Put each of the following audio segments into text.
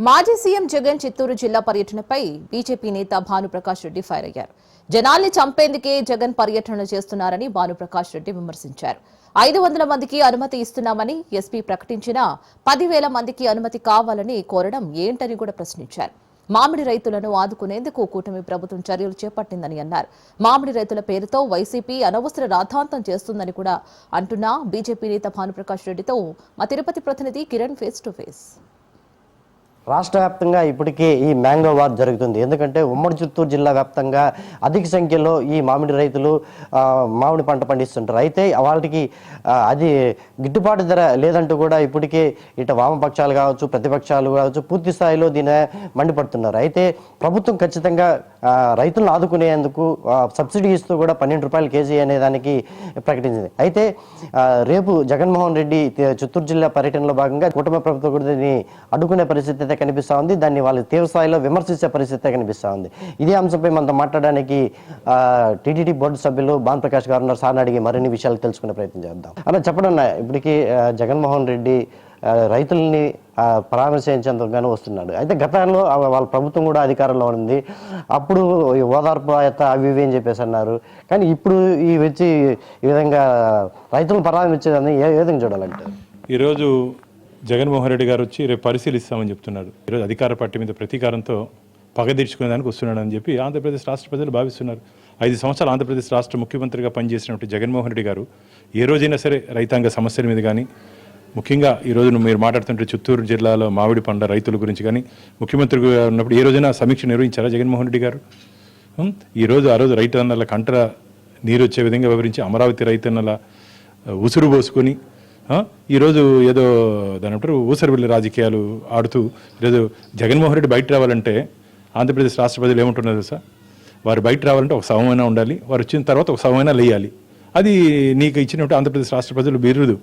మాజీ సీఎం జగన్ చిత్తూరు జిల్లా పర్యటనపై బీజేపీ నేత భానుప్రకాష్ రెడ్డి ఫైర్ అయ్యారు. జనాల్ని చంపేందుకే జగన్ పర్యటన చేస్తున్నారని భానుప్రకాష్ రెడ్డి విమర్శించారు. 500 మందికి అనుమతి ఇస్తున్నామని ఎస్పీ ప్రకటించినా 10,000 మందికి అనుమతి కావాలని కోరడం ఏంటని కూడా ప్రశ్నించారు. మామిడి రైతులను ఆదుకునేందుకు కూటమి ప్రభుత్వం చర్యలు చేపట్టిందని అన్నారు. మామిడి రైతుల పేరుతో వైసీపీ అనవసర రాద్ధాంతం చేస్తుందని కూడా అంటున్న బీజేపీ నేత భానుప్రకాష్ రెడ్డితో మా తిరుపతి ప్రతినిధి కిరణ్ ఫేస్ టు ఫేస్. రాష్ట్ర వ్యాప్తంగా ఇప్పటికే ఈ మ్యాంగో వార్ జరుగుతుంది. ఎందుకంటే ఉమ్మడి చిత్తూరు జిల్లా వ్యాప్తంగా అధిక సంఖ్యలో ఈ మామిడి రైతులు మామిడి పంట పండిస్తుంటారు. అయితే వాళ్ళకి అది గిట్టుబాటు ధర లేదంటూ కూడా ఇప్పటికే ఇటు వామపక్షాలు కావచ్చు, ప్రతిపక్షాలు కావచ్చు పూర్తి స్థాయిలో దీని మండిపడుతున్నారు. అయితే ప్రభుత్వం ఖచ్చితంగా రైతులను ఆదుకునేందుకు సబ్సిడీ ఇస్తూ కూడా 12 రూపాయల కేజీ అనే దానికి ప్రకటించింది. అయితే రేపు జగన్మోహన్ రెడ్డి చిత్తూరు జిల్లా పర్యటనలో భాగంగా కూటమి ప్రభుత్వం కూడా దీన్ని అడ్డుకునే పరిస్థితి కనిపిస్తా ఉంది. దాన్ని వాళ్ళు తీవ్ర స్థాయిలో విమర్శించే పరిస్థితి కనిపిస్తా ఉంది. ఇదే అంశంపై మనతో మాట్లాడడానికి టీటీడీ బోర్డు సభ్యులు భానుప్రకాష్ గారు ఉన్నారు. సార్ని అడిగి మరిన్ని విషయాలు తెలుసుకునే ప్రయత్నం చేద్దాం. అలా చెప్పడం ఇప్పటికీ జగన్మోహన్ రెడ్డి రైతుల్ని పరామర్శించేందుకు గాను వస్తున్నాడు. అయితే గతంలో వాళ్ళ ప్రభుత్వం కూడా అధికారంలో ఉంది. అప్పుడు ఓదార్పు అవి ఇవి అని చెప్పేసి అన్నారు. కానీ ఇప్పుడు వచ్చి ఈ విధంగా రైతులను పరామర్శించేదాన్ని ఏ విధంగా చూడాలంటే ఈరోజు జగన్మోహన్ రెడ్డి గారు వచ్చి రేపు పరిశీలిస్తామని చెప్తున్నాడు. ఈరోజు అధికార పార్టీ మీద ప్రతీకారంతో పగ తీర్చుకునేదానికి వస్తున్నాడని చెప్పి ఆంధ్రప్రదేశ్ రాష్ట్ర ప్రజలు భావిస్తున్నారు. 5 సంవత్సరాలు ఆంధ్రప్రదేశ్ రాష్ట్ర ముఖ్యమంత్రిగా పనిచేసినటువంటి జగన్మోహన్ రెడ్డి గారు ఏ రోజైనా సరే రైతాంగ సమస్యల మీద కానీ, ముఖ్యంగా ఈరోజు మీరు మాట్లాడుతుంటే చిత్తూరు జిల్లాలో మామిడి పండ్ల రైతుల గురించి కానీ ముఖ్యమంత్రిగా ఉన్నప్పుడు ఏ రోజైనా సమీక్ష నిర్వహించారా జగన్మోహన్ రెడ్డి గారు? ఆ రోజు రైతన్నల కంట నీరు వచ్చే విధంగా వివరించి అమరావతి రైతన్నల ఉసురు పోసుకొని ఈరోజు ఏదో దాని అంటారు ఊసరవిల్లి రాజకీయాలు ఆడుతూ ఈరోజు జగన్మోహన్ రెడ్డి బయట రావాలంటే ఆంధ్రప్రదేశ్ రాష్ట్ర ప్రజలు ఏమంటున్నారు సార్? వారు బయట రావాలంటే ఒక శవమైనా ఉండాలి, వారు వచ్చిన తర్వాత ఒక శవమైనా లేయాలి. అది నీకు ఇచ్చినట్టు ఆంధ్రప్రదేశ్ రాష్ట్ర ప్రజలు బిరుదు.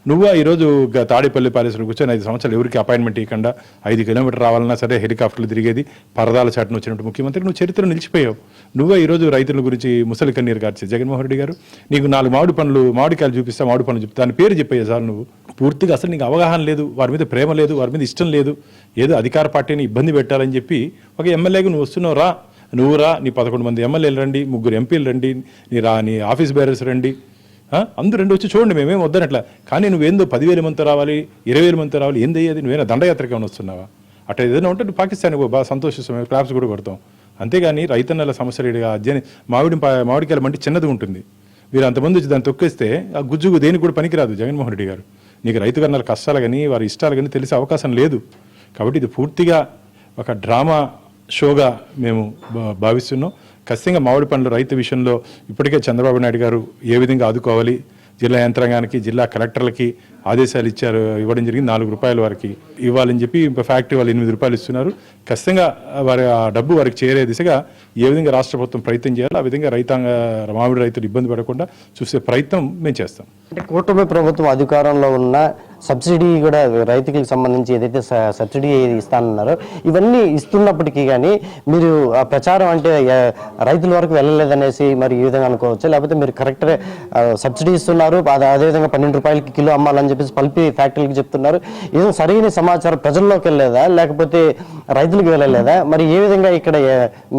నువ్వు ఈరోజు తాడేపల్లి ప్యాలెస్లో కూర్చొని 5 సంవత్సరాలు ఎవరికి అపాయింట్మెంట్ ఇవ్వకుండా 5 కిలోమీటర్ రావాలన్నా సరే హెలికాప్టర్లు తిరిగేది పరదాల చాటును వచ్చినట్టు ముఖ్యమంత్రి నువ్వు చరిత్ర నిలిచిపోయావు. నువ్వే ఈరోజు రైతుల గురించి ముసలి కన్నీరు కార్చే జగన్మోహన్ రెడ్డి గారు. నీకు 4 మామిడికాయలు చూపిస్తా, మామిడి పండ్లు చూపిస్తా, దాని పేరు చెప్పాయి సార్. నువ్వు పూర్తిగా అసలు నీకు అవగాహన లేదు, వారి మీద ప్రేమ లేదు, వారి మీద ఇష్టం లేదు, ఏదో అధికార పార్టీని ఇబ్బంది పెట్టాలని చెప్పి ఒక ఎమ్మెల్యేగా నువ్వు వస్తున్నావు. నువ్వు రా, నీ 11 మంది ఎమ్మెల్యేలు రండి, 3 ఎంపీలు రండి, నీ ఆఫీస్ బేరర్స్ రండి, అందరూ 2 వచ్చి చూడండి, మేమేం వద్దనట్లా. కానీ నువ్వేందో 10,000 మందితో రావాలి, 20,000 మందితో రావాలి, ఏంది అయ్యేది? నువ్వేనా దండయాత్రకి ఏమైనా వస్తున్నావా? అట్లా ఏదైనా ఉంటే నువ్వు పాకిస్తాన్కి బాగా సంతోషిస్తాం, క్లాప్స్ కూడా కొడతాం. అంతేగాని రైతన్నల సమస్యలు మామిడికాయల మంటి చిన్నది ఉంటుంది. మీరు అంతమంది వచ్చి దాన్ని తొక్కేస్తే ఆ గుజ్జుగు దేనికి కూడా పనికిరాదు జగన్మోహన్ రెడ్డి గారు. నీకు రైతు కన్నాల కష్టాలు కానీ వారి ఇష్టాలు కానీ తెలిసే అవకాశం లేదు. కాబట్టి ఇది పూర్తిగా ఒక డ్రామా షోగా మేము భావిస్తున్నాం. ఖచ్చితంగా మామిడి పండ్ల రైతు విషయంలో ఇప్పటికే చంద్రబాబు నాయుడు గారు ఏ విధంగా ఆదుకోవాలి, జిల్లా యంత్రాంగానికి, జిల్లా కలెక్టర్లకి ఆదేశాలు ఇవ్వడం జరిగింది. 4 రూపాయల వారికి ఇవ్వాలని చెప్పి ఫ్యాక్టరీ వాళ్ళు 8 రూపాయలు ఇస్తున్నారు. ఖచ్చితంగా వారి ఆ డబ్బు వారికి చేరే దిశగా ఏ విధంగా రాష్ట్ర ప్రభుత్వం ప్రయత్నం చేయాలో ఆ విధంగా మామిడి రైతులు ఇబ్బంది పడకుండా చూసే ప్రయత్నం మేము చేస్తాం. అంటే కూటమి ప్రభుత్వం అధికారంలో ఉన్న సబ్సిడీ కూడా రైతులకు సంబంధించి ఏదైతే సబ్సిడీ ఇస్తానన్నారో ఇవన్నీ ఇస్తున్నప్పటికీ కానీ మీరు ఆ ప్రచారం అంటే రైతుల వరకు వెళ్ళలేదనేసి మరి ఈ విధంగా అనుకోవచ్చు. లేకపోతే మీరు కరెక్ట్ సబ్సిడీ ఇస్తున్నారు, అదేవిధంగా 12 రూపాయలకి కిలో అమ్మాలని చెప్పేసి పల్పి ఫ్యాక్టరీలకు చెప్తున్నారు. ఏదో సరైన సమాచారం ప్రజల్లోకి వెళ్ళలేదా, లేకపోతే రైతులకు వెళ్ళలేదా? మరి ఏ విధంగా ఇక్కడ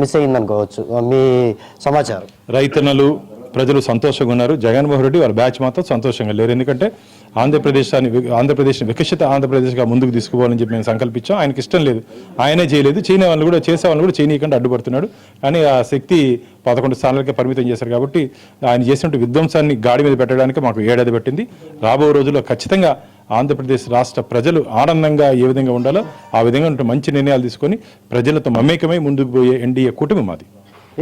మిస్ అయిందనుకోవచ్చు మీ సమాచారం? రైతన్నలు ప్రజలు సంతోషంగా ఉన్నారు. జగన్మోహన్ రెడ్డి వాళ్ళ బ్యాచ్ మాత్రం సంతోషంగా లేరు. ఎందుకంటే ఆంధ్రప్రదేశ్ని వికసిత ఆంధ్రప్రదేశ్గా ముందుకు తీసుకుపోవాలని చెప్పి మేము సంకల్పించాం. ఆయనకి ఇష్టం లేదు, ఆయనే చేయలేదు, చేసే వాళ్ళు కూడా చేయనీయకుండా అడ్డుపడుతున్నాడు. కానీ ఆ శక్తి 11 స్థానాలకే పరిమితం చేశారు. కాబట్టి ఆయన చేసినట్టు విధ్వంసాన్ని గాడి మీద పెట్టడానికి మాకు 7 ఏడాది పట్టింది. రాబో రోజుల్లో ఖచ్చితంగా ఆంధ్రప్రదేశ్ రాష్ట్ర ప్రజలు ఆనందంగా ఏ విధంగా ఉండాలో ఆ విధంగా మంచి నిర్ణయాలు తీసుకొని ప్రజలతో మమేకమై ముందుకు పోయే ఎన్డీఏ కూటమి మాది.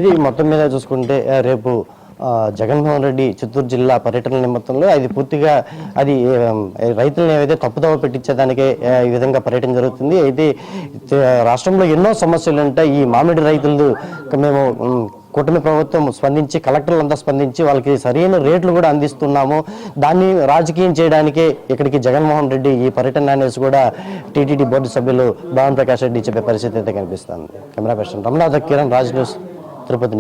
ఇది మొత్తం మీద చూసుకుంటే రేపు జగన్మోహన్ రెడ్డి చిత్తూరు జిల్లా పర్యటన నిమిత్తంలో అది పూర్తిగా అది రైతులను ఏవైతే తప్పుదోవ పెట్టించేదానికే ఈ విధంగా పర్యటన జరుగుతుంది. అయితే రాష్ట్రంలో ఎన్నో సమస్యలు ఉంటాయి. ఈ మామిడి రైతులు మేము కూటమి ప్రభుత్వం స్పందించి, కలెక్టర్లంతా స్పందించి వాళ్ళకి సరైన రేట్లు కూడా అందిస్తున్నాము, దాన్ని రాజకీయం చేయడానికే ఇక్కడికి జగన్మోహన్ రెడ్డి ఈ పర్యటన అనేసి కూడా టీటీడీ బోర్డు సభ్యులు భానుప్రకాష్ రెడ్డి చెప్పే పరిస్థితి అయితే కనిపిస్తుంది. Camera person Ramanath, Kiran, Raj news, Tirupati.